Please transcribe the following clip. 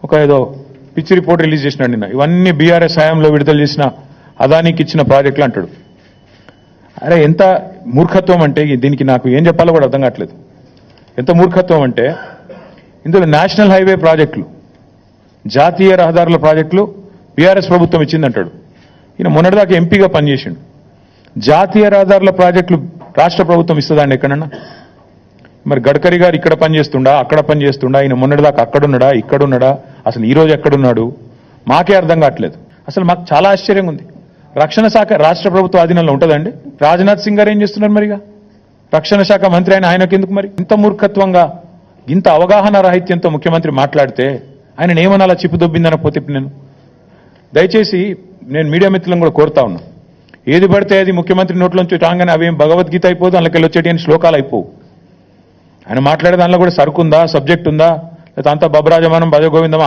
ఒక ఏదో పిచ్చి రిపోర్ట్ రిలీజ్ చేసినాడు నిన్న. ఇవన్నీ బీఆర్ఎస్ హయాంలో విడుదల చేసిన అదానికి ఇచ్చిన ప్రాజెక్టులు అంటాడు. అరే ఎంత మూర్ఖత్వం అంటే దీనికి నాకు ఏం చెప్పాలో కూడా అర్థం కావట్లేదు. ఎంత మూర్ఖత్వం అంటే ఇందులో నేషనల్ హైవే ప్రాజెక్టులు, జాతీయ రహదారుల ప్రాజెక్టులు బీఆర్ఎస్ ప్రభుత్వం ఇచ్చిందంటాడు. ఈయన మొన్నటిదాకా ఎంపీగా పనిచేసిండు. జాతీయ రహదారుల ప్రాజెక్టులు రాష్ట్ర ప్రభుత్వం ఇస్తుందండి ఎక్కడన్నా? మరి గడ్కరీ గారు ఇక్కడ పనిచేస్తుండా, అక్కడ పనిచేస్తుండా? ఆయన మొన్నటిదాకా అక్కడున్నాడా, ఇక్కడున్నాడా? అసలు ఈ రోజు ఎక్కడున్నాడు? మాకే అర్థం కావట్లేదు. అసలు మాకు చాలా ఆశ్చర్యంగా ఉంది. రక్షణ శాఖ రాష్ట్ర ప్రభుత్వ ఆధీనంలో ఉంటుందండి. రాజ్నాథ్ సింగ్ గారు ఏం చేస్తున్నారు మరిగా? రక్షణ శాఖ మంత్రి ఆయనకి ఎందుకు మరి? ఇంత మూర్ఖత్వంగా, ఇంత అవగాహన రాహిత్యంతో ముఖ్యమంత్రి మాట్లాడితే ఆయన ఏమనాలా? చిప్పు దొబ్బిందన పోతే నేను దయచేసి నేను మీడియా మిత్రులను కూడా కోరుతా ఉన్నా, ఏది పడితే అది ముఖ్యమంత్రి నోట్లోంచి రాగానే అవేం భగవద్గీత అయిపోదు, అందులోకి వచ్చేటి శ్లోకాలు అయిపోవు. ఆయన మాట్లాడే దానిలో కూడా సరుకుందా, సబ్జెక్ట్ ఉందా, లేకపోతే అంతా బబరాజమానం భజగోవిందమా